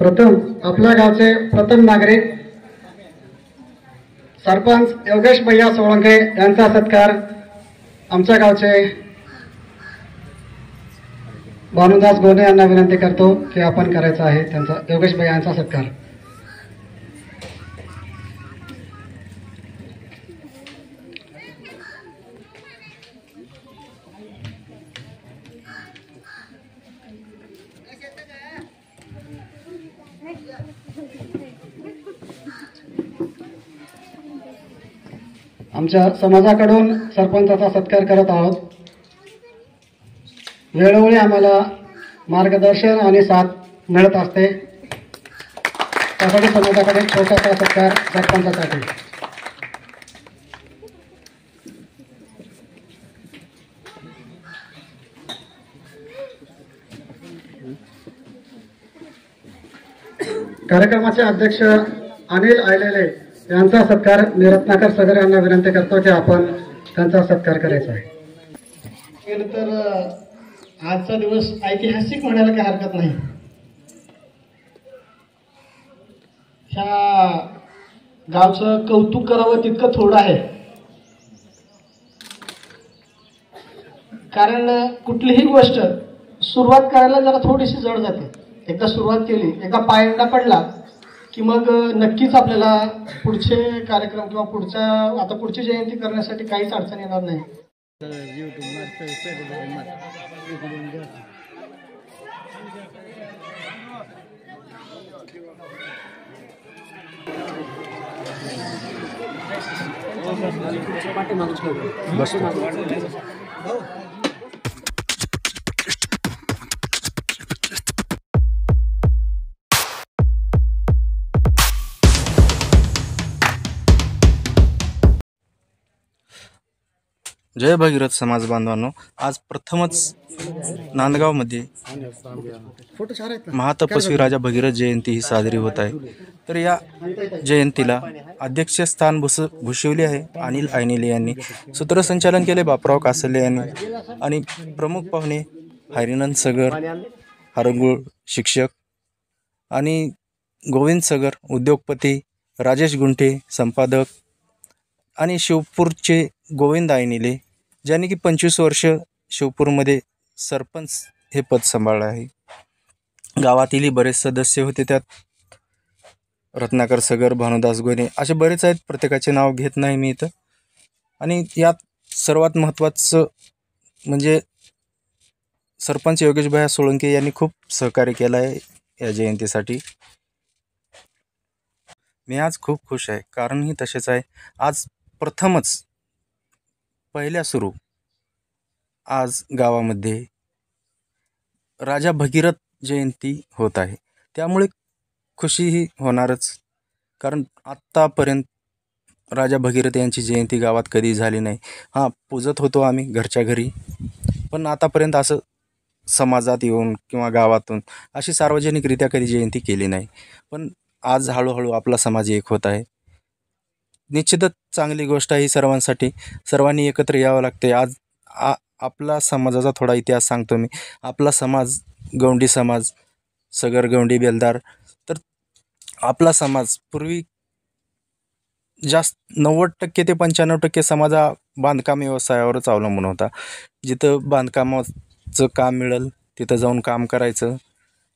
प्रथम आपल्या गावचे प्रथम नागरिक सरपंच योगेश भैया सोळंके यांचा सत्कार आमच्या गावचे भानुदास गोने यांना विनंती करतो की आपण करायचा आहे त्यांचा योगेश भैया यांचा सत्कार. आमच्या समाजाकडून सरपंचाचा सत्कार करत आहोत. वेळोवेळी आम्हाला मार्गदर्शन आणि साथ मिळत असते, त्यासाठी समाजाकडे छोटासा सत्कार सरपंचासाठी. कार्यक्रमाचे अध्यक्ष अनिल आयलेले यांचा सत्कार मी रत्नाकर सगर यांना विनंती करतो की आपण त्यांचा सत्कार करायचा आहे. तर आजचा दिवस ऐतिहासिक म्हणायला काही हरकत नाही. ह्या गावचं कौतुक करावं तितकं थोडं आहे, कारण कुठलीही गोष्ट सुरुवात करायला जरा थोडीशी जड जाते. एकदा सुरुवात केली, एकदा पायंडा पडला की मग नक्कीच आपल्याला पुढचे कार्यक्रम किंवा पुढची जयंती करण्यासाठी काहीच अडचण येणार नाही. जय भगीरथ समाज बांधवांनो, आज प्रथमच नांदगावमध्ये महातपस्वी राजा भगीरथ जयंती ही साजरी होत आहे. तर या जयंतीला अध्यक्षस्थान भूषवले आहे अनिल आयनेले यांनी. सूत्रसंचालन केले बापराव कासले यांनी आणि प्रमुख पाहुणे हरिनंद सगर, हरंगुळ शिक्षक आणि गोविंद सगर उद्योगपती, राजेश गुंठे संपादक आणि शिवपूरचे गोविंद आयनेले, ज्यांनी की 25 वर्ष शिवपूरमध्ये सरपंच हे पद सांभाळलं आहे. गावातीलही बरेच सदस्य होते, त्यात रत्नाकर सगर, भानुदास गोने असे बरेच आहेत. प्रत्येकाचे नाव घेत नाही मी इथं. आणि यात सर्वात महत्त्वाचं म्हणजे सरपंच योगेश भैया सोळंके यांनी खूप सहकार्य केलं आहे या जयंतीसाठी. मी आज खूप खुश आहे, कारणही तसेच आहे. आज प्रथमच पहिल्या सुरू आज गावामध्ये राजा भगीरथ जयंती होत आहे, त्यामुळे खुशीही होणारच. कारण आत्तापर्यंत राजा भगीरथ यांची जयंती गावात कधी झाली नाही. हां, पूजत होतो आम्ही घरच्या घरी, पण आतापर्यंत असं समाजात येऊन किंवा गावातून अशी सार्वजनिकरित्या कधी जयंती केली नाही. पण आज हळूहळू आपला समाज एक होत आहे. निश्चितच चांगली गोष्ट आहे ही सर्वांसाठी. सर्वांनी एकत्र यावं लागते. आज आपला समाजाचा थोडा इतिहास सांगतो मी. आपला समाज गौंडी समाज, सगर गौंडी बेलदार. तर आपला समाज पूर्वी जास्त 90% ते 95% समाज हा बांधकाम व्यवसायावरच अवलंबून होता. जिथं बांधकामाचं काम मिळेल तिथं जाऊन काम करायचं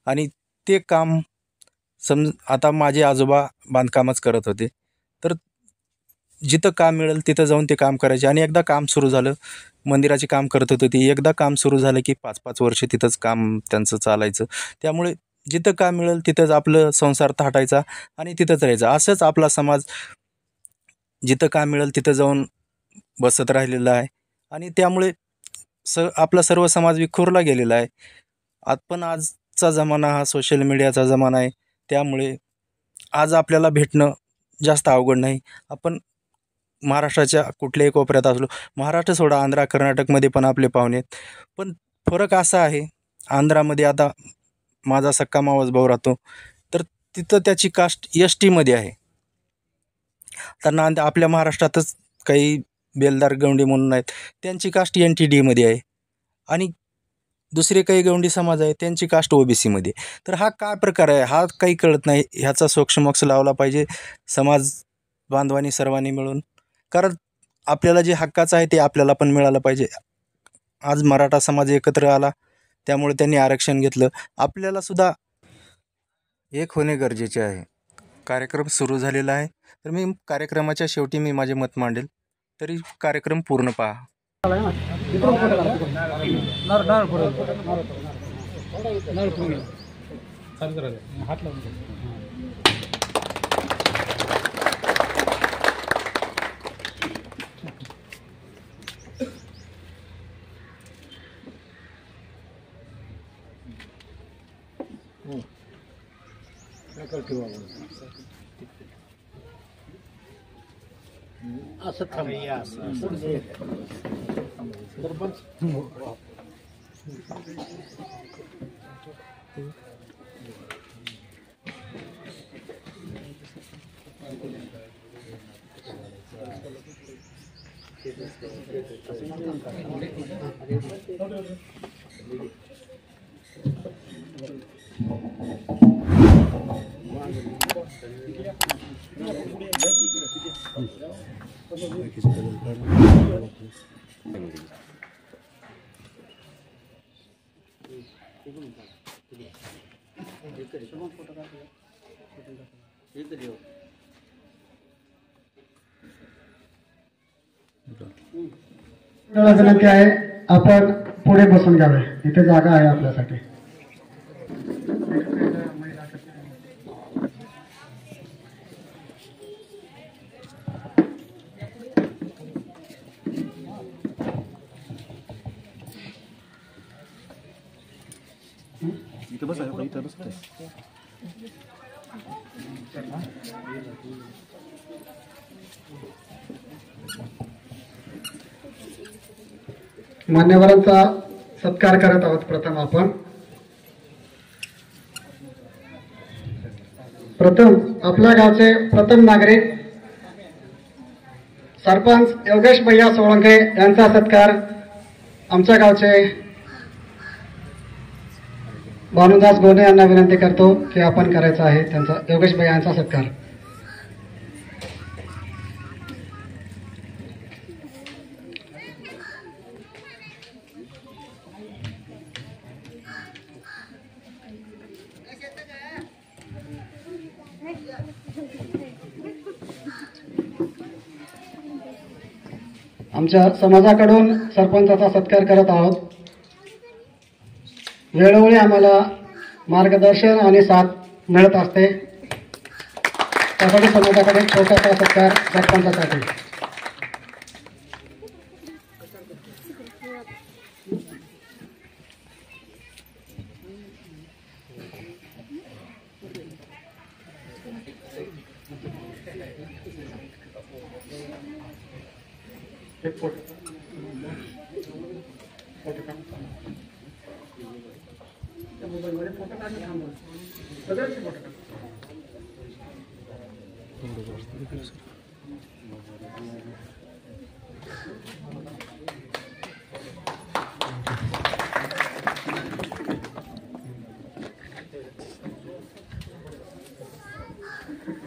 आणि ते काम आता माझे आजोबा बांधकामच करत होते, तर जिथं काम मिळेल तिथं जाऊन ते काम करायचे. आणि एकदा काम सुरू झालं, मंदिराचे काम करत होते ती, एकदा काम सुरू झालं की 5-5 वर्ष तिथंच काम त्यांचं चालायचं. त्यामुळे जिथं काम मिळेल तिथंच आपलं संसार थाटायचा आणि तिथंच राहायचं. असंच आपला समाज जिथं काम मिळेल तिथं जाऊन बसत राहिलेला आहे आणि त्यामुळे आपला सर्व समाज विखुरला गेलेला आहे. पण आजचा जमाना हा सोशल मीडियाचा जमाना आहे, त्यामुळे आज आपल्याला भेटणं जास्त अवघड नाही. आपण महाराष्ट्राच्या कुठल्याही कोपऱ्यात असलो, महाराष्ट्र सोडा आंध्रा कर्नाटकमध्ये पण आपले पाहुणे आहेत. पण फरक असा आहे, आंध्रामध्ये आता माझा सक्का मावस भाऊ राहतो, तर तिथं त्याची कास्ट STमध्ये आहे. तर आपल्या महाराष्ट्रातच काही बेलदार गौंडी म्हणून आहेत, त्यांची कास्ट NTDमध्ये आहे. आणि दुसरे काही गवंडी समाज आहे त्यांची कास्ट ओबीसीमध्ये. तर हा काय प्रकार आहे, हा काही कळत नाही. ह्याचा सोक्षमोक्ष लावला पाहिजे समाज बांधवांनी सर्वांनी मिळून. कारण आपल्याला जे हक्काचं आहे ते आपल्याला पण मिळालं पाहिजे. आज मराठा समाज एकत्र आला त्यामुळे त्यांनी आरक्षण घेतलं. आपल्याला सुद्धा एक होणे गरजेचे आहे. कार्यक्रम सुरू झालेला आहे, तर मी कार्यक्रमाच्या शेवटी मी माझे मत मांडेल, तरी कार्यक्रम पूर्ण पहा. मला विनंती आहे, आपण पुढे बसून घ्यावे, इथे जागा आहे आपल्यासाठी. मान्यवरांचा सत्कार करत आहोत. प्रथम आपल्या गावचे प्रथम नागरिक सरपंच योगेश भैया सोळंके यांचा सत्कार आमच्या गावचे भानुदास गोने यांना विनंती करतो की आपण करायचा आहे त्यांचा योगेश भैया यांचा सत्कार. आमच्या समाजाकडून सरपंचाचा सत्कार करत आहोत. वेळोवेळी आम्हाला मार्गदर्शन आणि साथ मिळत असते, त्यासाठी समाजाकडे छोटासा सत्कार सरपंचासाठी.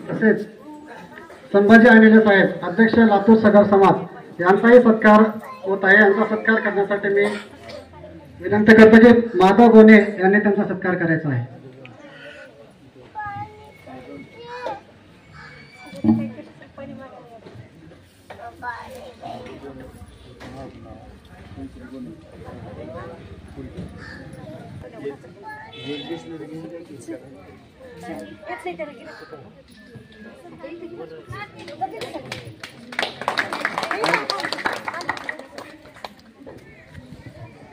तसेच संभाजी अनिले साहेब अध्यक्ष लातूर सगर समाज यांचाही सत्कार होत आहे. यांचा सत्कार करण्यासाठी मी विनंती करतो की माधव गोने यांनी त्यांचा सत्कार करायचा आहे.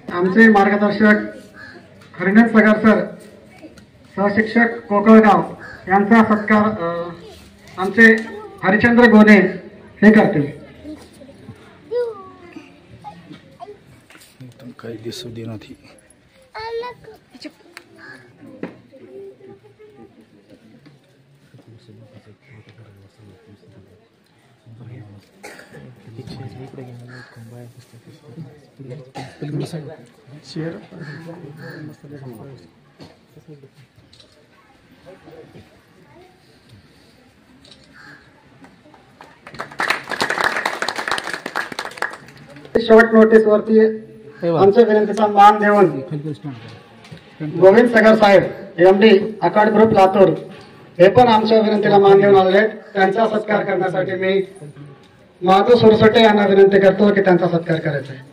आमचे मार्गदर्शक हरिनाथ सगर सर, सहशिक्षक कोकळगाव यांचा सत्कार आमचे हरिचंद्र गोने हे करतील. काही दिसू दे ना ती. शॉर्ट नोटीस वरती आमच्या विनंतीचा मान देऊन गोविंद सगर साहेब MD अकाड ग्रुप लातूर हे पण आमच्या विनंतीला मान देऊन आलेले आहेत. त्यांचा सत्कार करण्यासाठी मी माधव सुरसटे यांना विनंती करतो की त्यांचा सत्कार करायचा आहे.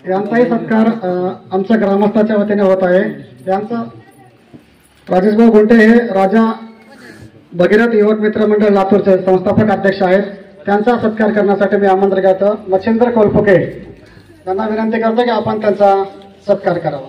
यांचाही सत्कार आमच्या ग्रामस्थाच्या वतीने होत आहे. यांचा राजेश भाऊ गुंटे हे राजा भगीरथ युवक मित्र मंडळ लातूरचे संस्थापक अध्यक्ष आहेत. त्यांचा सत्कार करण्यासाठी मी आमंत्रण करतो मच्छिंद्र कोलपुके यांना विनंती करतो की आपण त्यांचा सत्कार करावा.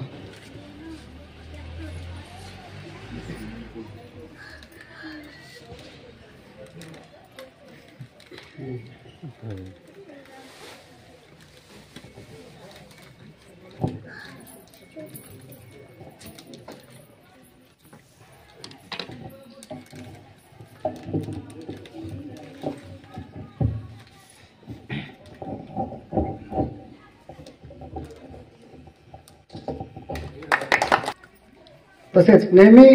तसेच नेहमी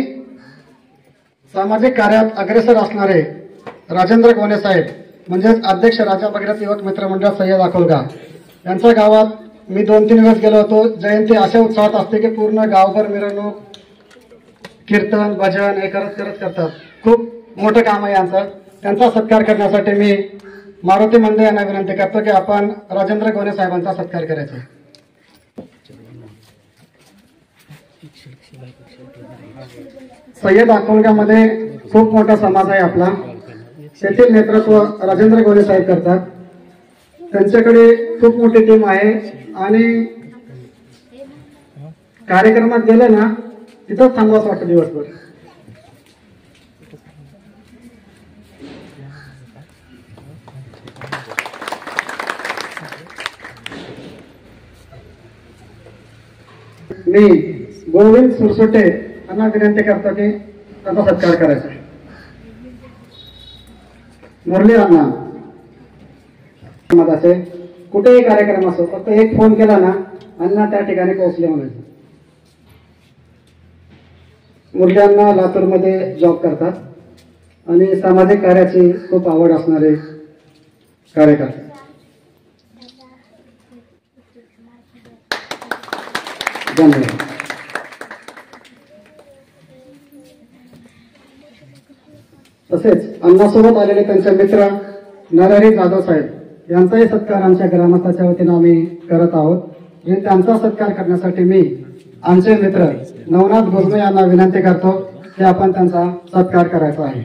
सामाजिक कार्यात अग्रेसर असणारे राजेंद्र गोने साहेब म्हणजेच अध्यक्ष राजा भगीरथ युवक मित्र मंडळ सय्यद अकोलगा यांच्या गावात मी 2-3 दिवस गेलो होतो. जयंती अशा उत्साहात असते की पूर्ण गावभर मिरवणूक कीर्तन भजन हे करतात. खूप मोठं काम आहे यांचं. त्यांचा सत्कार करण्यासाठी मी मारुती मंडे यांना विनंती करतो की आपण राजेंद्र गोने साहेबांचा सत्कार करायचा. सय्यद अकोलगामध्ये खूप मोठा समाज आहे आपला. तेथील नेतृत्व राजेंद्र गोने साहेब करतात. त्यांच्याकडे खूप मोठी टीम आहे आणि कार्यक्रमात गेले ना तिथंच थांबवाच वाटतं दिवसभर. मी गोविंद सुरसुटे यांना विनंती करतो की त्यांचा सत्कार करायचा. मुरली अण्णा असे कुठेही कार्यक्रम असो फक्त एक फोन केला ना अण्णा त्या ठिकाणी पोहोचले म्हणायचं. मुरली अण्णा लातूरमध्ये जॉब करतात आणि सामाजिक कार्याची खूप आवड असणारे कार्यकर्ते. धन्यवाद. तसेच अण्णासोबत आलेले त्यांचे मित्र नरहरी जाधव साहेब यांचाही सत्कार आमच्या ग्रामस्थाच्या वतीनं आम्ही करत आहोत. आणि त्यांचा सत्कार करण्यासाठी मी आमचे मित्र नवनाथ गोजमे यांना विनंती करतो की आपण त्यांचा सत्कार करायचा आहे.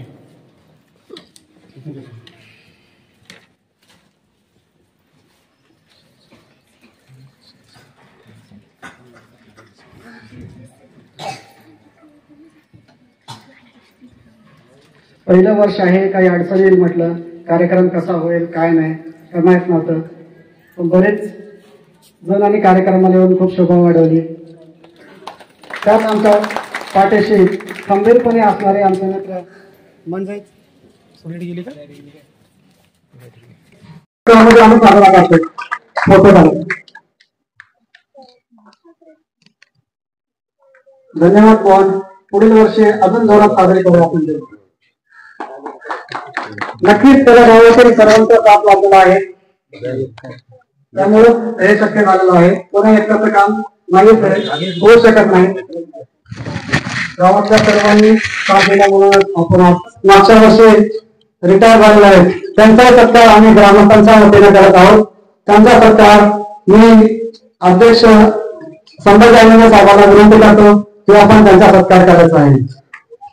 पहिलं वर्ष आहे, काही अडचण येईल म्हटलं, कार्यक्रम कसा होईल काय नाही काय माहित नव्हतं. पण बरेच जणांनी कार्यक्रमाला येऊन खूप शोभा वाढवली. त्यात आमच्या पाठीशी खंबीरपणे असणारे आमचे मित्र म्हणजे धन्यवाद मोहन. पुढील वर्षी अजून जोरात साजरे करू आपण. नक्कीच त्याला गावातील सर्वांचा साथ लागलेला आहे त्यामुळे हे शक्य झालेलं आहे. कोणी एकत्र काम नाही होऊ शकत नाही. गावातल्या सर्वांनी साथ दिल्यामुळे आपण मागच्या वर्षी रिटायर झालेले आहेत त्यांचा सत्कार आम्ही ग्रामस्थांच्या वतीने करत आहोत. त्यांचा सत्कार मी अध्यक्ष संभाजी साहेबांना विनंती करतो की आपण त्यांचा सत्कार करायचा आहे.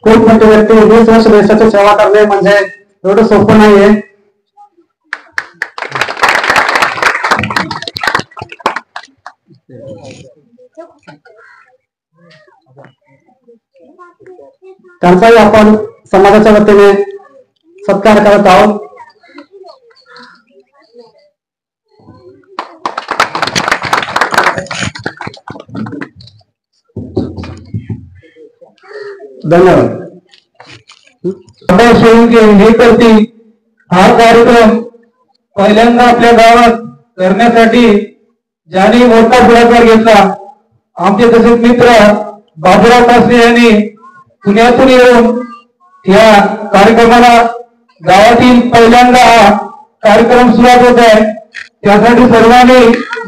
खूप मोठी व्यक्ती 20 वर्ष देशाची सेवा करणे म्हणजे एवढं सोपं नाहीये. त्यांचाही आपण समाजाच्या वतीने सत्कार करत आहोत. धन्यवाद. हे करतील हा कार्यक्रम पहिल्यांदा आपल्या गावात करण्यासाठी ज्यांनी मोठा पुढाकार घेतला आमचे तसेच मित्र बाबूराव कासरे यांनी पुण्यातून येऊन या कार्यक्रमाला गावातील पहिल्यांदा हा कार्यक्रम सुरुवात होत आहे. त्यासाठी सर्वांनी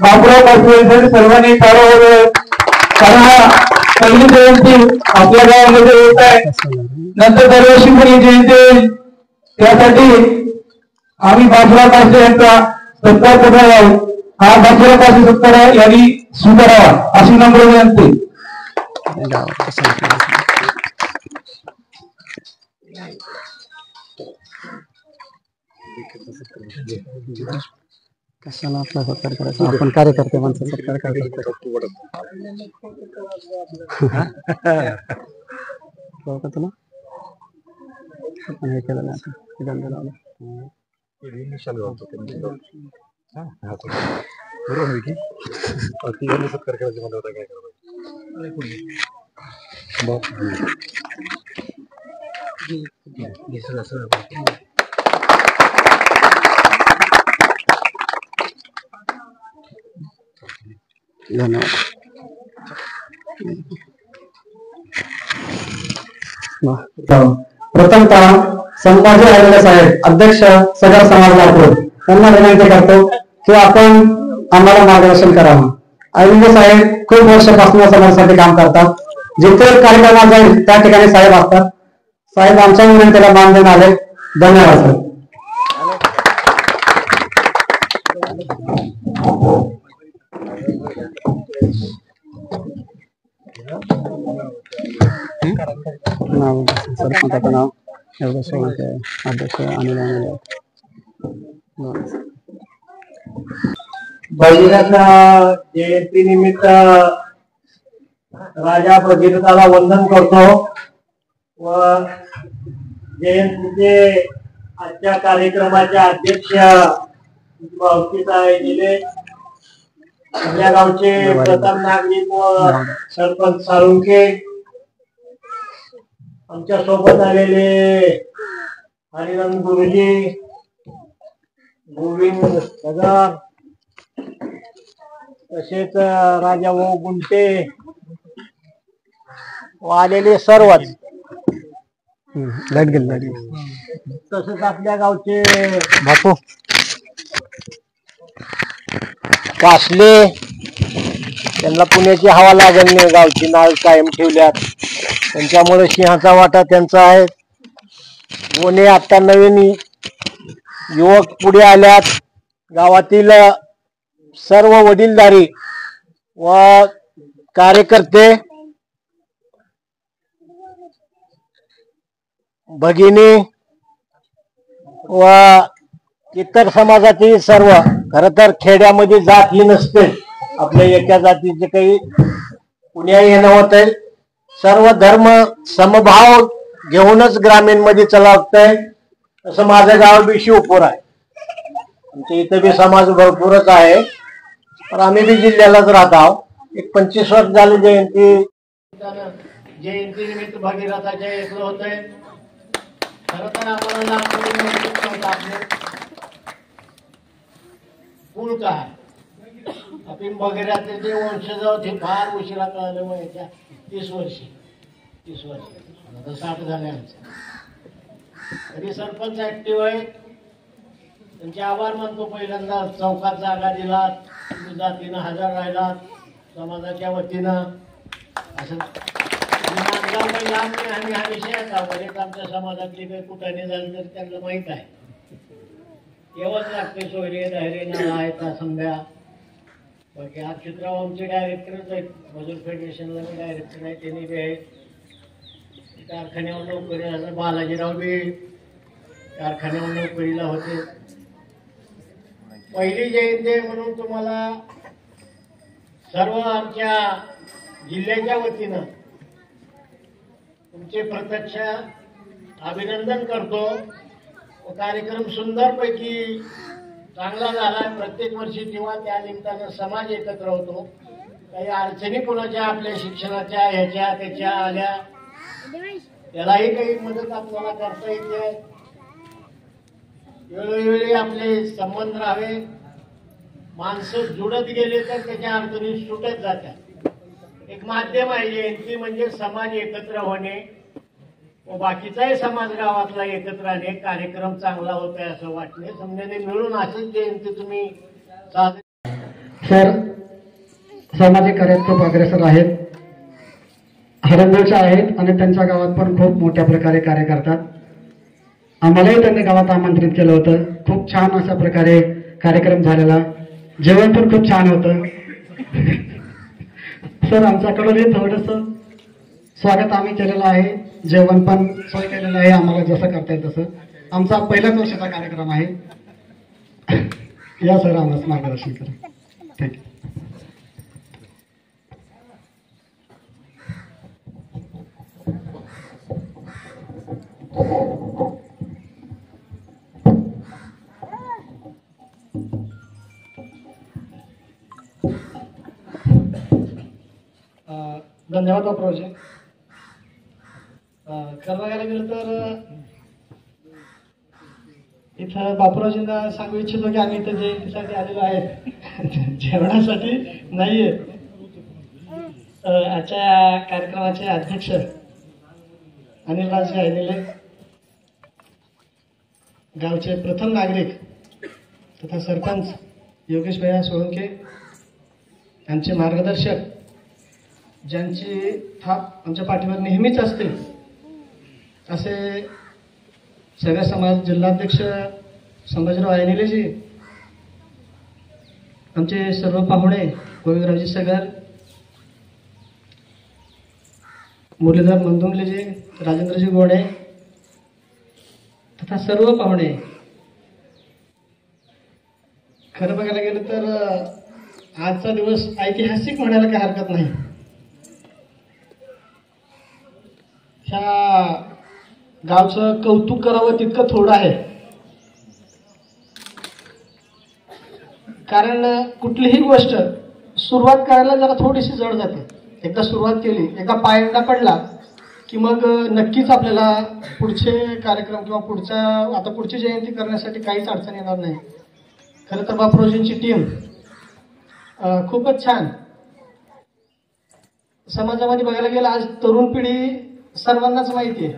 बाबूराव कासरे यांसाठी सर्वांनी टाळ्या वाजवा. कारण हा पहिली जयंती आपल्या गावामध्ये होत आहे. नंतर दरवर्षी पण ही जयंती होईल. त्यासाठी आम्ही बाबूराव कासरे यांचा सत्कार करणार आहोत. हा बाबूराव कासरे सत्कार यांनी स्वीकारावा अशी नम्र विनंती. कशाला आपला सत्कार करायचा, आपण कार्यकर्ते माणसं सत्कार करतो. तुला आपण हे केलं नाही दंड लावला. सत्कार करायचं मला होता काय धन्यवाद. प्रथमतः संभाजी आलेले साहेब अध्यक्ष सगळा समाज लातूर त्यांना विनंती करतो की आपण आम्हाला मार्गदर्शन करावं. आयुंगे साहेब खूप वर्षापासून समाजासाठी काम करतात. जिथे कार्यक्रमात जाईल त्या ठिकाणी साहेब असतात. साहेब आमच्या विनंतीला मान देऊन आले. धन्यवाद सर. सरपंचाचं नाव एवढं सोडत आहे. अध्यक्ष अनिल भगीरथ जयंती निमित्त राजा भगीरथाला वंदन करतो व जयंतीचे आजच्या कार्यक्रमाचे अध्यक्ष दिले आपल्या गावचे प्रथम नागरिक व सरपंच साळुंखे, आमच्या सोबत आलेले हरिनंद गुरुजी, गोविंद नगर, तसेच राजा भाऊ गुंटे व आलेले सर्वच, तसेच आपल्या गावचे बापू कासले, त्यांना पुण्याची हवा लागल नाही, गावची नाव कायम ठेवल्यात, त्यांच्यामुळे सिंहाचा वाटा त्यांचा आहे. गोने आता नवीन युवक पुढे आल्यात. गावातील सर्व वडीलधारी व कार्यकर्ते, भगिनी व इतर समाजातील सर्व, खर तर खेड्यामध्ये जात ही नसते, आपल्या एका जातीचे काही पुण्या येणं होत आहे. सर्व धर्म समभाव घेऊनच ग्रामीण मध्ये चलावतंय, असं माझं गाव बी शिवपूर आहे. आमच्या इथं बी समाज भरपूरच आहे, पण आम्ही बी जिल्ह्यालाच राहत आहोत. एक 25 वर्ष झाले जयंती निमित्त भगीरथाच्या येतलं होत आहे. खर तर आम्हाला कुळ काय आपण भगीरथाचे वंशज होते, फार उशिरा कळालं. मग याच्या 30 वर्ष आता 60 झाले आमचे. तरी सरपंच ऍक्टिव्ह आहेत, त्यांचे आभार मानतो. पहिल्यांदा चौकात जागा दिलात, तुम्ही जातीनं हजर राहिलात समाजाच्या वतीनं. असं आम्ही हा विषय बरेच आमच्या समाजातली काही कुठाने झालं तर त्यांना माहित आहे. तेव्हाच लागते सोयरे धायरे नाळा आहेत संध्या. बाकी हा चित्राव आमचे डायरेक्टरच आहेत, मजूर फेडरेशनला मी डायरेक्टर आहे, त्यांनी बी आहेत. कारखान्यावर नोकरी झालं, बालाजीराव बी कारखान्यावर नोकरीला होते. पहिली जयंती म्हणून तुम्हाला सर्व आमच्या जिल्ह्याच्या वतीनं तुमचे प्रत्यक्ष अभिनंदन करतो. कार्यक्रम सुंदरपैकी चांगला झाला. प्रत्येक वर्षी जेव्हा त्या निमित्तानं समाज एकत्र होतो, काही अडचणी कोणाच्या आपल्या शिक्षणाच्या ह्याच्या त्याच्या आल्या, त्यालाही काही मदत आपल्याला करता येते. वेळोवेळी आपले संबंध राहावे. माणसं जुडत गेले तर त्याच्या अडचणी सुटत जातात. एक माध्यम आहे जयंती म्हणजे समाज एकत्र होणे व बाकीचाही समाज गावातला एकत्र राहणे. कार्यक्रम चांगला होत आहे असं वाटणे. समजाने मिळून असंच जयंती तुम्ही साजरी. सर सामाजिक कार्यात खूप अग्रेसर आहेत, हरंगळच्या आहेत आणि त्यांच्या गावात पण खूप मोठ्या प्रकारे कार्य करतात. आम्हालाही त्यांनी गावात आमंत्रित केलं होतं. खूप छान अशा प्रकारे कार्यक्रम झालेला. जेवण पण खूप छान होतं. सर आमच्याकडूनही थोडंसं स्वागत आम्ही केलेलं आहे. जेवण पण सोय केलेलं आहे आम्हाला जसं करता येईल तसं. आमचा पहिल्याच वर्षाचा कार्यक्रम आहे. या सर आम्हाला मार्गदर्शन करा. थँक्यू. धन्यवाद बापरावजी. खरं बघायला गेलं तर इथं बापरावजींना सांगू इच्छितो की आम्ही इथं जयंतीसाठी आलेलो आहे, जेवणासाठी नाहीये. आजच्या कार्यक्रमाचे अध्यक्ष अनिलराजे ऐनिले, गावचे प्रथम नागरिक तथा सरपंच योगेश भैया सोळंके, यांचे मार्गदर्शक ज्यांची थाप आमच्या पाठीवर नेहमीच असते असे सगळ्या समाज जिल्हाध्यक्ष संभाजीराव ऐनिलेजी, आमचे सर्व पाहुणे गोविंदरावजी सगर, मुरलीधर मंदुमलेजी, राजेंद्रजी गोडे तथा सर्व पाहुणे. खरं बघायला गेलं तर आजचा दिवस ऐतिहासिक म्हणायला काही हरकत नाही. ह्या गावचं कौतुक करावं तितकं थोडं आहे. कारण कुठलीही गोष्ट सुरुवात करायला जरा थोडीशी जड जाते. एकदा सुरुवात केली, एकदा पायंडा पडला की मग नक्कीच आपल्याला पुढचे कार्यक्रम किंवा पुढची जयंती करण्यासाठी काहीच अडचण येणार नाही. खरं तर बापरावजींची टीम खूपच छान. समाजामध्ये बघायला गेलं आज तरुण पिढी सर्वांनाच माहिती आहे,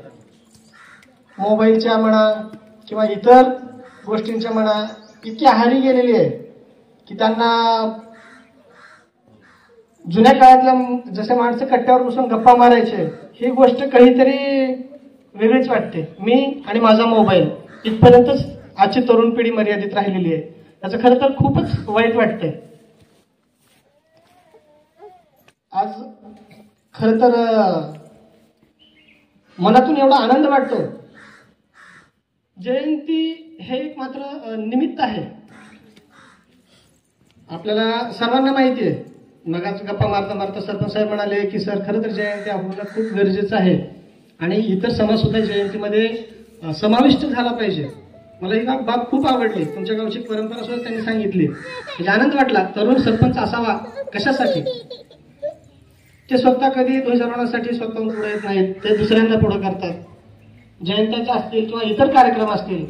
मोबाईलच्या म्हणा किंवा इतर गोष्टींच्या म्हणा इतकी आहारी गेलेली आहे की त्यांना जुन्या काळातल्या जसे माणसं कट्ट्यावर बसून गप्पा मारायचे ही गोष्ट काहीतरी वेगळीच वाटते. मी आणि माझा मोबाईल इथपर्यंतच आजची तरुण पिढी मर्यादित राहिलेली आहे. त्याचं खरं तर खूपच वाईट वाटतंय. आज खरं तर मनातून एवढा आनंद वाटतो. जयंती हे एक मात्र निमित्त आहे. आपल्याला सर्वांना माहिती आहे. मगाच गप्पा मारता मारता सरपंच साहेब म्हणाले की सर खरं तर जयंती आपल्याला खूप गरजेचं आहे आणि इतर समाज सुद्धा जयंतीमध्ये समाविष्ट झाला पाहिजे. मला ही बाब खूप आवडली. तुमच्या गावची परंपरा सुद्धा त्यांनी सांगितली. म्हणजे आनंद वाटला. तरुण सरपंच असावा कशासाठी? ते स्वतः कधी ध्वजारोहणासाठी स्वतःहून पुढे येत नाहीत, ते दुसऱ्यांना पुढे करतात. जयंत्याच्या असतील किंवा इतर कार्यक्रम असतील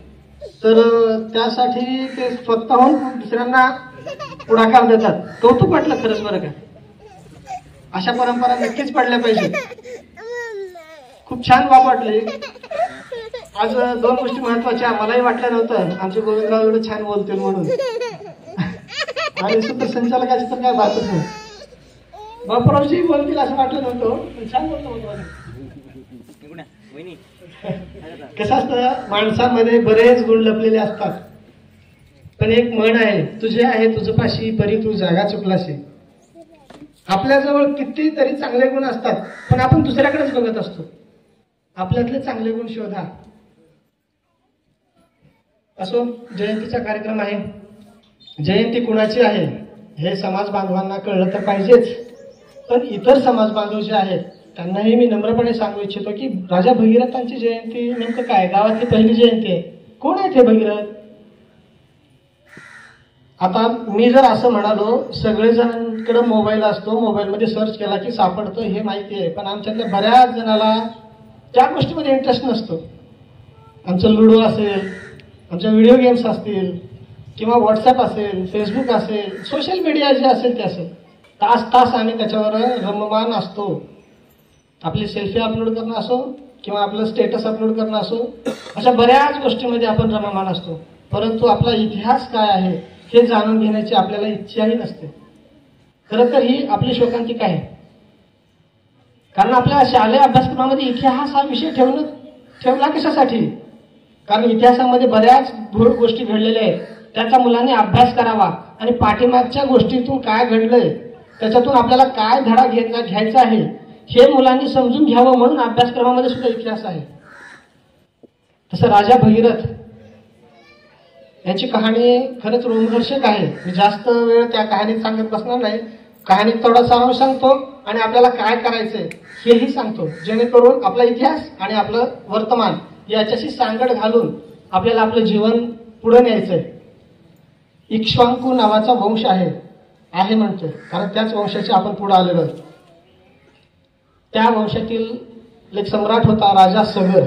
तर त्यासाठी ते स्वतःहून दुसऱ्यांना पुढाकार देतात. कौतुक वाटलं खरंच बरं का. अशा परंपरा नक्कीच पडल्या पाहिजे. खूप छान बाब वाटले. आज दोन गोष्टी महत्वाच्या. मलाही वाटलं नव्हतं आमचे गोविंदराव एवढं छान बोलतील म्हणून, आणि सूत्रसंचालकाची तर काय बातच नाही. बापरावजी बोलतील असं वाटलं नव्हतं, छान बोलतो. कसं असतं माणसामध्ये बरेच गुण लपलेले असतात, पण एक म्हण आहे, तुझे आहे तुझपाशी परी तू जागा चुकलाशी. आपल्याजवळ कितीतरी चांगले गुण असतात पण आपण दुसऱ्याकडेच बघत असतो. आपल्यातले चांगले गुण शोधा. असो, जयंतीचा कार्यक्रम आहे. जयंती कुणाची आहे हे समाज बांधवांना कळलं तर पाहिजेच. पण इतर समाज बांधव जे आहेत त्यांनाही मी नम्रपणे सांगू इच्छितो की राजा भगीरथांची जयंती नेमकं काय, गावातली पहिली जयंती आहे. कोण आहेत हे भगीरथ? आता मी जर असं म्हणालो, सगळेजणांकडे मोबाईल असतो, मोबाईलमध्ये सर्च केला की सापडतं हे माहिती आहे, पण आमच्यातल्या बऱ्याच जणाला त्या गोष्टीमध्ये इंटरेस्ट नसतो. आमचं लुडो असेल, आमच्या व्हिडिओ गेम्स असतील, किंवा व्हॉट्सअप असेल, फेसबुक असेल, सोशल मीडिया जे असेल ते असेल, तास तास आम्ही त्याच्यावर रममान असतो. आपली सेल्फी अपलोड करणं असो किंवा आपलं स्टेटस अपलोड करणं असो, अशा बऱ्याच गोष्टींमध्ये आपण रममान असतो. परंतु आपला इतिहास काय आहे हे जाणून घेण्याची आपल्याला इच्छाही नसते. खरं तर ही आपली शोकांतिका आहे. कारण आपल्या शालेय अभ्यासक्रमामध्ये इतिहास हा विषय ठेवला कशासाठी? कारण इतिहासामध्ये बऱ्याच गोष्टी घडलेल्या आहेत, त्याचा मुलांनी अभ्यास करावा आणि पाठीमागच्या गोष्टीतून काय घडलंय त्याच्यातून आपल्याला काय धडा घ्यायचा आहे हे मुलांनी समजून घ्यावं, म्हणून अभ्यासक्रमामध्ये सुद्धा इतिहास आहे. तसं राजा भगीरथ याची कहाणी खरंच रोमहर्षक आहे. मी जास्त वेळ त्या कहाणीत सांगत बसणार नाही. कहाणीत थोडा सारांश सांगतो आणि आपल्याला काय करायचंय हेही सांगतो, जेणेकरून आपला इतिहास आणि आपलं वर्तमान याच्याशी सांगड घालून आपल्याला आपलं जीवन पुढे न्यायचंय. इक्ष्वाकू नावाचा वंश आहे म्हणतोय, कारण त्याच वंशाचे आपण पुढे आलेलो आहोत. त्या वंशातील एक सम्राट होता राजा सगर.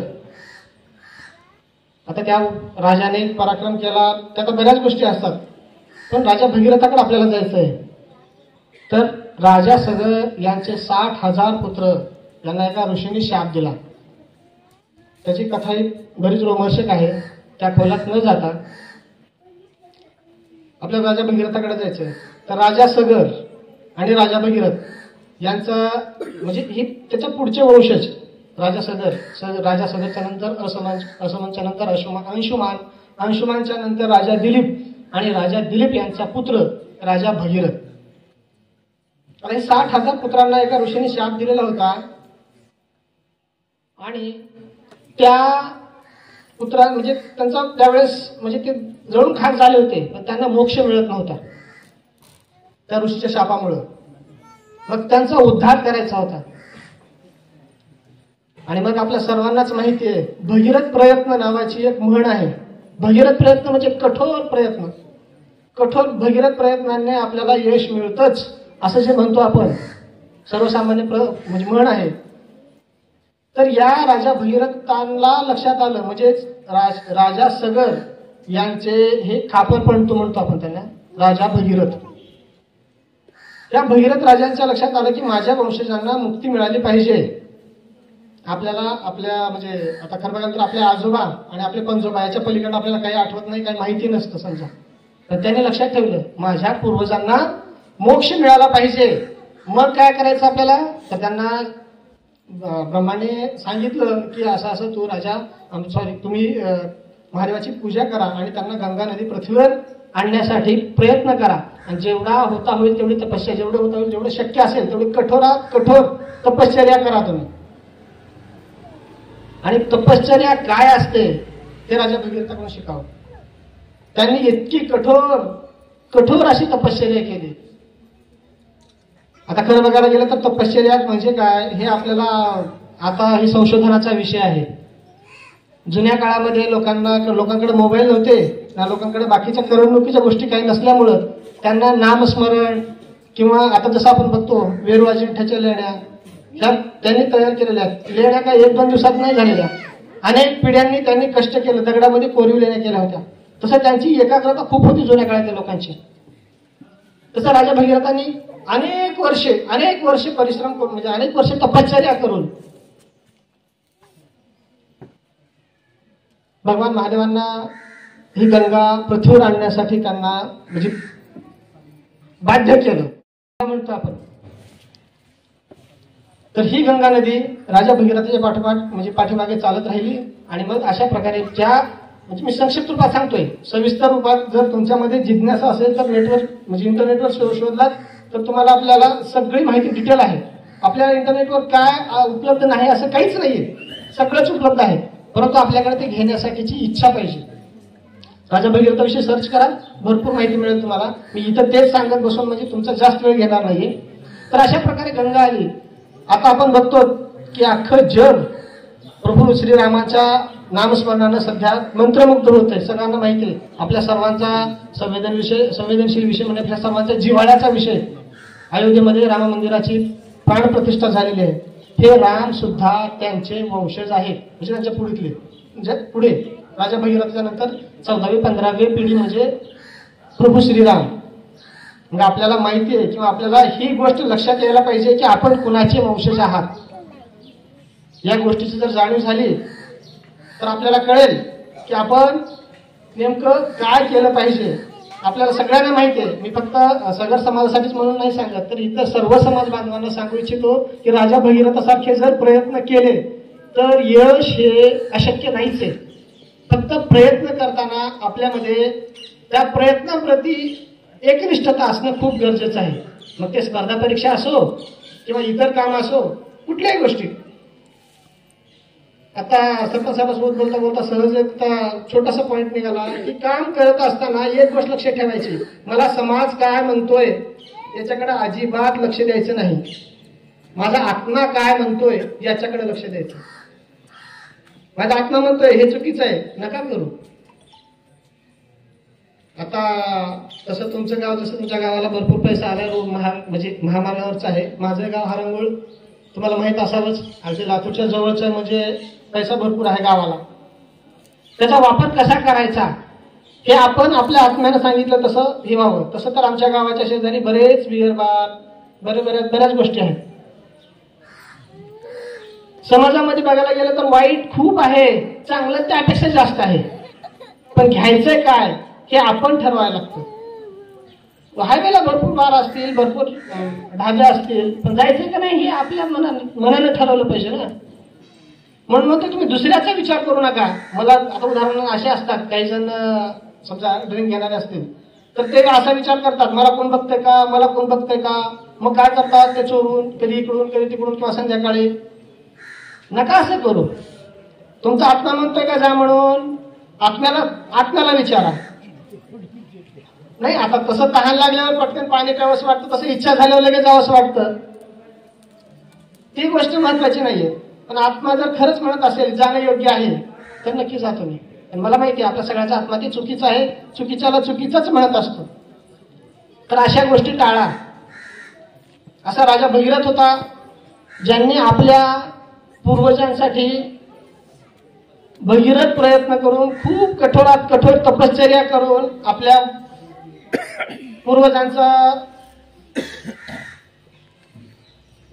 आता त्या राजाने पराक्रम केला, त्यात बऱ्याच गोष्टी असतात, पण राजा भगीरथाकडे आपल्याला जायचं आहे. तर राजा सगर यांचे 60,000 पुत्र यांना एका ऋषीने शाप दिला. त्याची कथा ही बरीच रोमहर्षक आहे, त्या खोलात न जाता आपल्या राजा भगीरथाकडे जायचंय. तर राजा सगर आणि राजा भगीरथ यांचा म्हणजे ही त्याच्या पुढचे वंशज राजा सगरच्या नंतर असमनच्या नंतर अंशुमानच्या नंतर राजा दिलीप आणि राजा दिलीप यांचा पुत्र राजा भगीरथ. आणि 60,000 पुत्रांना एका ऋषीने शाप दिलेला होता आणि त्या पुत्रा म्हणजे त्यांचा त्यावेळेस म्हणजे ते जळून खाक झाले होते, पण त्यांना मोक्ष मिळत नव्हता त्या ऋषीच्या शापामुळं. मग त्यांचा उद्धार करायचा होता. आणि मग आपल्या सर्वांनाच माहिती आहे, भगीरथ प्रयत्न नावाची एक म्हण आहे. भगीरथ प्रयत्न म्हणजे कठोर प्रयत्न. कठोर भगीरथ प्रयत्नांनी आपल्याला यश मिळतच असं जे म्हणतो आपण, सर्वसामान्य म्हणजे म्हण आहे. तर या राजा भगीरथांना लक्षात आलं, म्हणजे राजा सगर यांचे हे खापर म्हणतो आपण त्यांना, राजा भगीरथ. त्या भगीरथ राजांच्या लक्षात आलं की माझ्या वंशजांना मुक्ती मिळाली पाहिजे. आपल्याला आपल्या म्हणजे आता खरं बघायला तर आपल्या आजोबा आणि आपले पंजोबा याच्या पलीकडे आपल्याला काही आठवत नाही, काही माहिती नसतं समजा. तर त्यांनी लक्षात ठेवलं माझ्या पूर्वजांना मोक्ष मिळाला पाहिजे. मग काय करायचं आपल्याला? तर त्यांना ब्रह्माने सांगितलं की असं असं तू राजा तुम्ही महादेवाची पूजा करा आणि त्यांना गंगा नदी पृथ्वीवर आणण्यासाठी प्रयत्न करा. आणि जेवढा होता होईल तेवढी तपस्या, जेवढं होता होईल जेवढं शक्य असेल तेवढी कठोर तपश्चर्या करा तुम्ही. आणि तपश्चर्या काय असते ते राजा भगीरथाकडून शिकावं. त्यांनी इतकी कठोर अशी तपश्चर्या केली. आता खरं बघायला गेलं तर तपश्चर्या म्हणजे काय हे आपल्याला आता ही संशोधनाचा विषय आहे. जुन्या काळामध्ये लोकांकडे मोबाईल नव्हते ना, लोकांकडे बाकीच्या करमणुकीच्या गोष्टी काही नसल्यामुळं त्यांना नामस्मरण किंवा आता जसं आपण बघतो वेरूळ अजिंठ्याच्या लेण्या ह्या त्यांनी तयार केलेल्या आहेत. लेण्या काय 1-2 दिवसात नाही झालेल्या, अनेक पिढ्यांनी त्यांनी कष्ट केलं, दगडामध्ये कोरीव लेण्या केल्या होत्या. तसं त्यांची एकाग्रता खूप होती जुन्या काळातल्या लोकांची. तसं राजा भगीरथांनी अनेक वर्षे परिश्रम करून म्हणजे अनेक वर्षे तपश्चर्या करून भगवान महादेवांना ही गंगा पृथ्वीवर आणण्यासाठी त्यांना म्हणजे बाध्य केलं म्हणतो आपण. तर ही गंगा नदी राजा भगीरथाच्या पाठीमागे चालत राहिली. आणि मग अशा प्रकारे ज्या म्हणजे मी संक्षिप्त रूपात सांगतोय, सविस्तर रूपात जर तुमच्यामध्ये जिज्ञासा असेल तर इंटरनेटवर शोधलात तर तुम्हाला आपल्याला सगळी माहिती डिटेल आहे. आपल्या इंटरनेटवर काय उपलब्ध नाही असं काहीच नाहीये, सगळंच उपलब्ध आहे. परंतु आपल्याकडे ते घेण्यासाठीची इच्छा पाहिजे. राजा भगीरथाविषयी सर्च करा, भरपूर माहिती मिळेल तुम्हाला. मी इथं तेच सांगत बसून म्हणजे तुमचा जास्त वेळ घेणार नाही. तर अशा प्रकारे गंगा आली. आता आपण बघतो की अख्खं जग प्रभू श्रीरामाच्या नामस्मरणानं सध्या मंत्रमुग्ध होत आहे. सगळ्यांना माहिती आहे, आपल्या सर्वांचा संवेदनशील विषय म्हणजे आपल्या सर्वांच्या जिव्हाळ्याचा विषय. अयोध्येमध्ये राम मंदिराची प्राणप्रतिष्ठा झालेली आहे. हे राम सुद्धा त्यांचे वंशज आहेत, म्हणजे त्यांच्या पुढीतले, म्हणजे पुढे राजा भगीरथच्या नंतर 14वी 15वी पिढी म्हणजे प्रभू श्रीराम. मग आपल्याला माहिती आहे किंवा आपल्याला ही गोष्ट लक्षात यायला पाहिजे की आपण कुणाचे वंशज आहात. या गोष्टीची जर जाणीव झाली तर आपल्याला कळेल की आपण नेमकं काय केलं पाहिजे. आपल्याला सगळ्यांना माहिती आहे, मी फक्त सगळ समाजासाठीच म्हणून नाही सांगत, तर इतर सर्व समाज बांधवांना सांगू इच्छितो की राजा भगीरथासारखे जर प्रयत्न केले तर यश हे अशक्य नाहीच आहे. फक्त प्रयत्न करताना आपल्यामध्ये त्या प्रयत्नाप्रती एकनिष्ठता असणं खूप गरजेचं आहे. मग ते स्पर्धा परीक्षा असो किंवा इतर काम असो, कुठल्याही गोष्टी. आता सरपंच साहेबांसोबत बोलता बोलता सहज एक छोटासा पॉईंट निघाला की काम करत असताना एक गोष्ट लक्षात ठेवायची, मला समाज काय म्हणतोय याच्याकडे अजिबात लक्ष द्यायचं नाही, माझा आत्मा काय म्हणतोय याच्याकडे लक्ष द्यायचं. माझा आत्मा म्हणतोय हे चुकीचं आहे, नका करू. आता तसं तुमचं गाव, जसं तुमच्या गावाला भरपूर पैसा आला, रोड म्हणजे महामार्गावरच आहे. माझं गाव हरंगुळ तुम्हाला माहित असावंच, अगदी लातूरच्या जवळचं, म्हणजे पैसा भरपूर आहे गावाला. त्याचा वापर कसा करायचा हे आपण आपल्या आत्म्यानं सांगितलं तसं हे व्हावं. तसं तर आमच्या गावाच्या शेजारी बरेच बिअर बार, बऱ्याच गोष्टी आहेत. समाजामध्ये बघायला गेलं तर वाईट खूप आहे, चांगलं त्यापेक्षा जास्त आहे. पण घ्यायचंय काय हे आपण ठरवायला लागतं. हायवेला भरपूर बार असतील, भरपूर ढाब्या असतील, पण जायचंय का नाही हे आपल्या मनानं ठरवलं पाहिजे ना. म्हणून म्हणतो तुम्ही दुसऱ्याचा विचार करू नका. मला आता उदाहरण असे असतात, काही जण समजा ड्रिंक घेणारे असतील तर ते असा विचार करतात, मला कोण बघतंय का, मला कोण बघतंय का. मग काय करतात, ते चोरून कधी इकडून कधी तिकडून किंवा संध्याकाळी. नका असं करू. तुमचा आत्मा म्हणतोय का जा म्हणून, आत्म्याला विचारा. नाही आता तसं तहान लागल्यावर पटकन पाणी प्यावंसं वाटतं, तसं इच्छा झाल्यावर लगेच जावंसं वाटतं, ती गोष्ट महत्वाची नाहीये. पण आत्मा जर खरंच म्हणत असेल जाणं योग्य आहे तर नक्की जातो मी. आणि मला माहिती आहे आपल्या सगळ्याचा आत्मा ते चुकीचं आहे, चुकीच्याला चुकीचंच म्हणत असतो. तर अशा गोष्टी टाळा. असा राजा भगीरथ होता ज्यांनी आपल्या पूर्वजांसाठी भगीरथ प्रयत्न करून, खूप कठोरात कठोर तपश्चर्या करून आपल्या पूर्वजांचा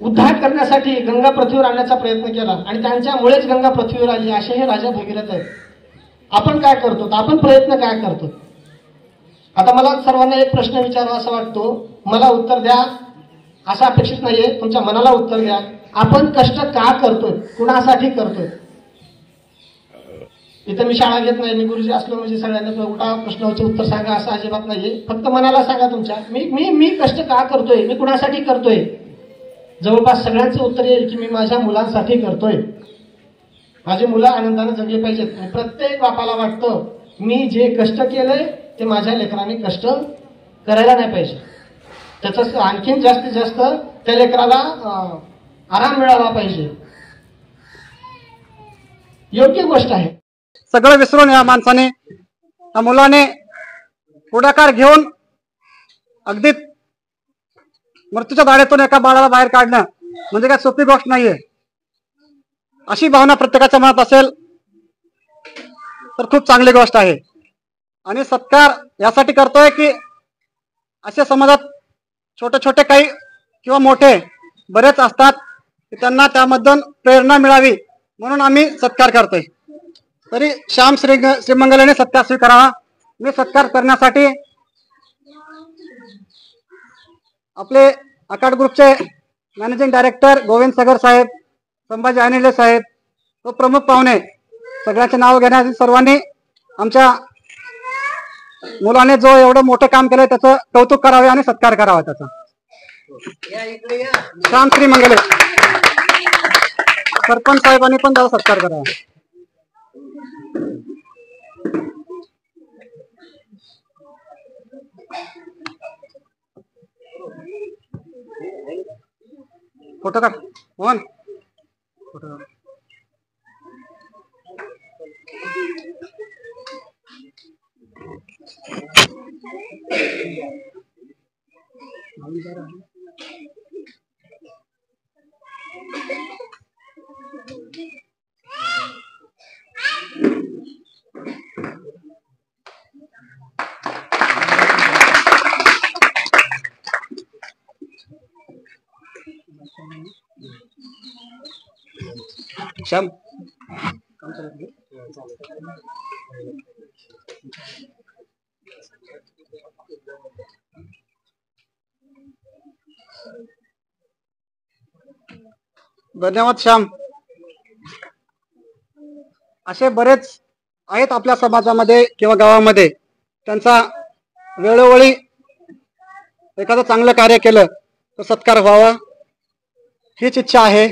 उद्धार करण्यासाठी गंगा पृथ्वीवर आणण्याचा प्रयत्न केला आणि त्यांच्यामुळेच गंगा पृथ्वीवर आली. असे हे राजा भगीरथ आहेत. आपण काय करतो, आपण प्रयत्न काय करतो. आता मला सर्वांना एक प्रश्न विचारावा असा वाटतो, मला उत्तर द्या असं अपेक्षित नाहीये, तुमच्या मनाला उत्तर द्या. आपण कष्ट का करतोय, कुणासाठी करतोय. इथं मी शाळा घेत नाही, मी गुरुजी असलो म्हणजे सगळ्यांना उलटा प्रश्नाचं उत्तर सांगा असं अजिबात नाहीये. फक्त मनाला सांगा तुमच्या, मी कष्ट का करतोय, मी कुणासाठी करतोय. जवळपास सगळ्यांचं उत्तर येईल की मी माझ्या मुलांसाठी करतोय, माझी मुलं आनंदाने जगली पाहिजेत. प्रत्येक बापाला वाटतं मी जे कष्ट केलंय ते माझ्या लेकरांनी कष्ट करायला नाही पाहिजे, त्याचं आणखीन जास्तीत जास्त त्या लेकराला आराम मिळाला पाहिजे. योग्य गोष्ट आहे. सगळं विसरून या माणसाने, या मुलाने पुढाकार घेऊन अगदी मृत्यूच्या दाढेतून एका बाळाला बाहेर काढणं म्हणजे काय सोपी गोष्ट नाहीये. अशी भावना प्रत्येकाच्या मनात असेल तर खूप चांगली गोष्ट आहे. आणि सत्कार यासाठी करतोय की असे समाजात छोटे छोटे काही किंवा मोठे बरेच असतात की त्यांना त्यामधून प्रेरणा मिळावी म्हणून आम्ही सत्कार करतोय. तरी श्याम श्रीमंगलेने सत्कार स्वीकारावा. मी सत्कार करण्यासाठी आपले अकाट ग्रुपचे मॅनेजिंग डायरेक्टर गोविंद सगर साहेब, संभाजी आनिले साहेब व प्रमुख पाहुणे सगळ्यांचे नाव घेण्यासाठी सर्वांनी आमच्या मुलाने जो एवढं मोठं काम केलंय त्याचं कौतुक करावे आणि सत्कार करावा त्याचा. श्याम श्रीमंगले सरपंच साहेबांनी पण त्याचा सत्कार करावा. फोटो काढ मोहन फोटो काढ. श्याम धन्यवाद श्याम. असे बरेच आहेत आपल्या समाजामध्ये किंवा गावामध्ये, त्यांचा वेळोवेळी एखादं चांगलं कार्य केलं तर सत्कार व्हावा हीच इच्छा आहे.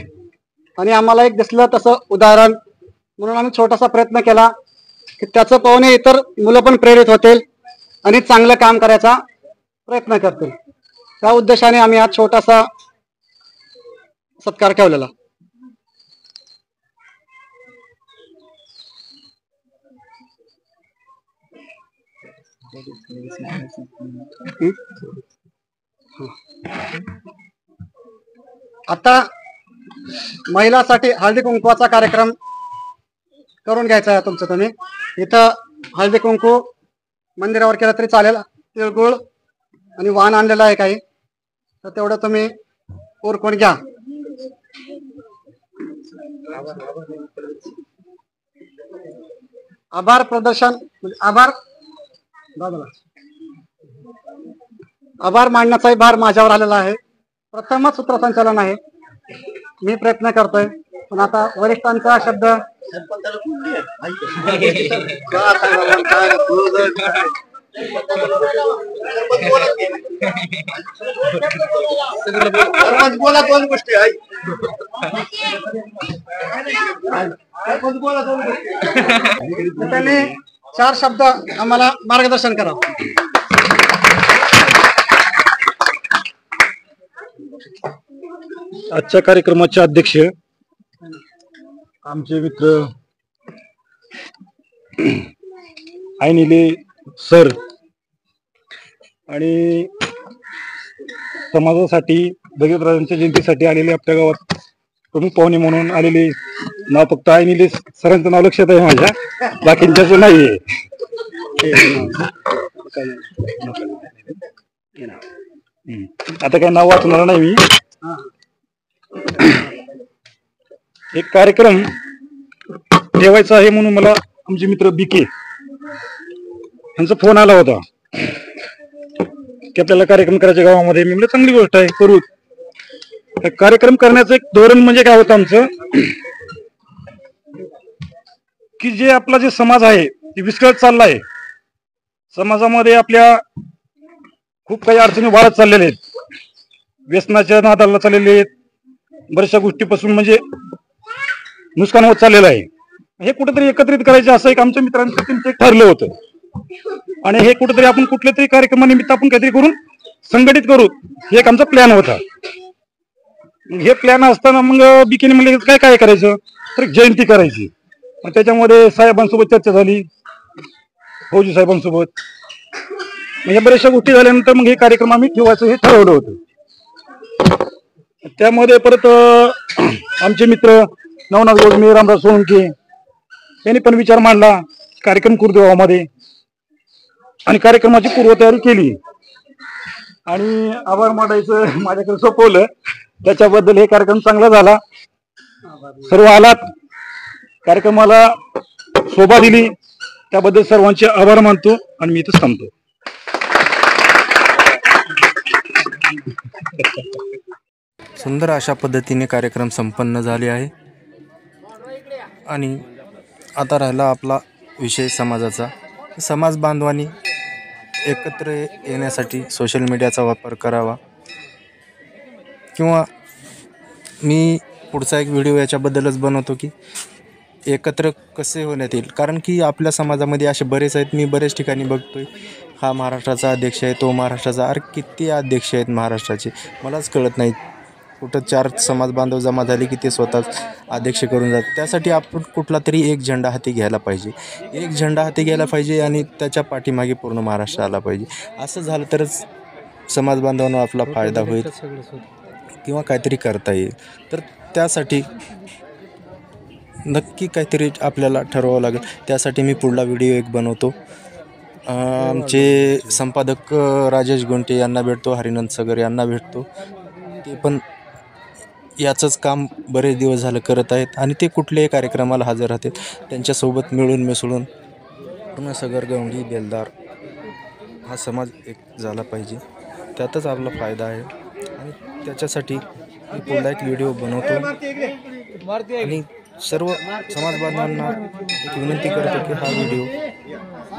आणि आम्हाला एक दिसलं तसं उदाहरण म्हणून आम्ही छोटासा प्रयत्न केला की त्याचं पाहून इतर मुलं पण प्रेरित होतील आणि चांगलं काम करायचा प्रयत्न करतील. त्या उद्देशाने आम्ही हा छोटासा सत्कार ठेवलेला. आता महिलांसाठी हळदी कुंकवाचा कार्यक्रम करून घ्यायचा आहे तुमचं. तुम्ही इथं हळदी कुंकू मंदिरावर केलं तरी चालेल. तिळगुळ आणि वाण आणलेलं आहे काही, तर तेवढं तुम्ही उरकून घ्या. आभार प्रदर्शन आभार मांडण्याचाही भार माझ्यावर आलेला आहे. प्रथमच सूत्रसंचालन आहे, मी प्रयत्न करतोय, पण आता वरिष्ठांचा शब्द बोला दोन गोष्टी आहे. त्यांनी 4 शब्द आम्हाला मार्गदर्शन करावं. आजच्या कार्यक्रमाचे अध्यक्ष आमचे मित्र आयनिले सर आणि समाजासाठी भगीरथराजांच्या जयंतीसाठी आलेले आपल्या गावात प्रमुख पाहुणे म्हणून आलेले, नाव फक्त आयनिले सरांचं नाव लक्षात आहे माझ्या, बाकींच्याच नाहीये. आता काही नाव वाचणार नाही मी. एक कार्यक्रम ठेवायचा आहे म्हणून मला आमचे मित्र बीके यांचा फोन आला होता की आपल्याला कार्यक्रम करायच्या गावामध्ये. मी म्हणलं चांगली गोष्ट आहे, करू. कार्यक्रम करण्याचं एक धोरण म्हणजे काय होतं आमचं, की जे आपला जे समाज आहे ते विस्कळत चालला आहे. समाजामध्ये आपल्या खूप काही अडचणी वाढत चाललेल्या आहेत, व्यसनाच्या नादाला चाललेले आहेत, बऱ्याचशा गोष्टीपासून म्हणजे नुकसान होत चाललेलं आहे. हे कुठेतरी एकत्रित करायचं असं एक आमच्या मित्रांचं ते ठरलं होतं. आणि हे कुठेतरी आपण कुठल्या तरी कार्यक्रमानिमित्त आपण काहीतरी करून संघटित करू, हे एक आमचा प्लॅन होता. हे प्लॅन असताना मग बीकेने म्हणले काय काय करायचं, तर जयंती करायची. मग त्याच्यामध्ये साहेबांसोबत चर्चा झाली, फौजी साहेबांसोबत. मग या बऱ्याचशा गोष्टी झाल्यानंतर मग हे कार्यक्रम आम्ही ठेवायचं हे ठरवलं होतं. त्यामध्ये परत आमचे मित्र नवनाथ गोडमे, रामराज सोळंके यांनी पण विचार मांडला कार्यक्रम करू गावामध्ये, आणि कार्यक्रमाची पूर्वतयारी केली. आणि आभार मानायचं माझ्याकडे सोपवलं, त्याच्याबद्दल हे कार्यक्रम चांगला झाला. सर्व आलात, कार्यक्रमाला शोभा दिली, त्याबद्दल सर्वांचे आभार मानतो आणि मी इथंच थांबतो. सुंदर अशा पद्धतीने कार्यक्रम संपन्न झाले आहे. आणि आता राहिला आपला विषय समाजाचा. समाज बांधवांनी एकत्र येण्यासाठी सोशल मीडियाचा वापर करावा, किंवा मी पुढचा एक व्हिडिओ याच्याबद्दलच बनवतो की एकत्र कसे होण्यात येईल. कारण की आपल्या समाजामध्ये असे बरेच आहेत, मी बरेच ठिकाणी बघतोय, हा महाराष्ट्राचा अध्यक्ष आहे, तो महाराष्ट्राचा, अरे किती अध्यक्ष आहेत महाराष्ट्राचे मलाच कळत नाहीत. कुठं 4 समाज बांधव जमा झाले की ते स्वतःच अध्यक्ष करून जातात. त्यासाठी आपण कुठला तरी एक झेंडा हाती घ्यायला पाहिजे. एक झेंडा हाती घ्यायला पाहिजे आणि त्याच्या पाठीमागे पूर्ण महाराष्ट्र आला पाहिजे. असं झालं तरच समाज बांधवांना आपला फायदा होईल किंवा काहीतरी करता येईल. तर त्यासाठी नक्की काहीतरी आपल्याला ठरवावं लागेल. त्यासाठी मी पुढला व्हिडिओ एक बनवतो. आमचे संपादक राजेश गोंटे यांना भेटतो, हरिनंद सगर यांना भेटतो. ते पण याचंच काम बरेच दिवस झालं करत आहेत आणि ते कुठल्याही कार्यक्रमाला हजर राहतात. त्यांच्यासोबत मिळून मिसळून पूर्ण सगर, गवंडी, बेलदार हा समाज एक झाला पाहिजे. त्यातच आपला फायदा आहे आणि त्याच्यासाठी मी पुढला एक व्हिडिओ बनवतो आणि सर्व समाज बांधवांना एक विनंती करतो की हा व्हिडिओ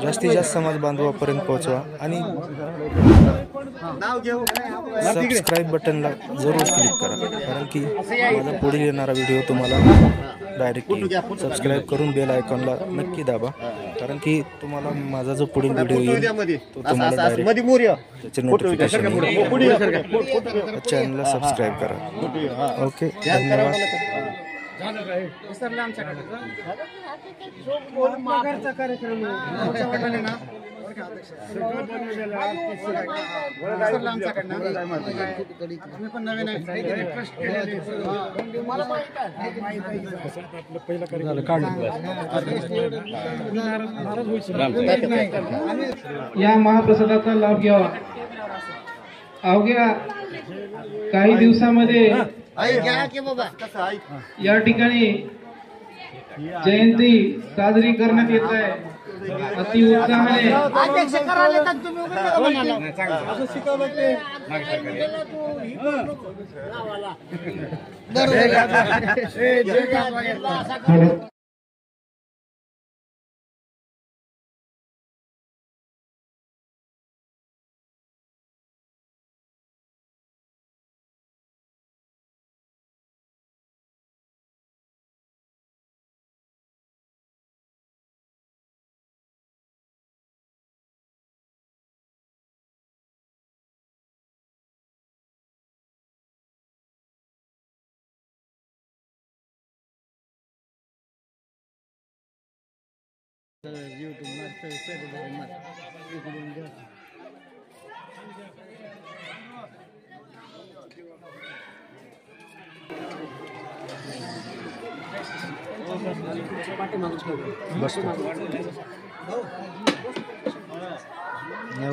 जास्तीत जास्त समाज बांधवापर्यंत पोहोचवा आणि सबस्क्राईब बटनला जरूर क्लिक करा, कारण की माझा पुढील येणारा व्हिडिओ तुम्हाला डायरेक्टली सबस्क्राईब करून बेल आयकॉनला नक्की दाबा, कारण की तुम्हाला माझा जो पुढील व्हिडिओ येईल तो तुम्हाला डायरेक्ट त्याचे नोटिफिकेशन येईल. चॅनलला सबस्क्राईब करा. ओके, धन्यवाद. या महाप्रसादाचा लाभ घ्यावा. अवघ्या काही दिवसामध्ये या ठिकाणी जयंती साजरी करण्यात येत आहे. अति उत्साहाने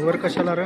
वर कशाला र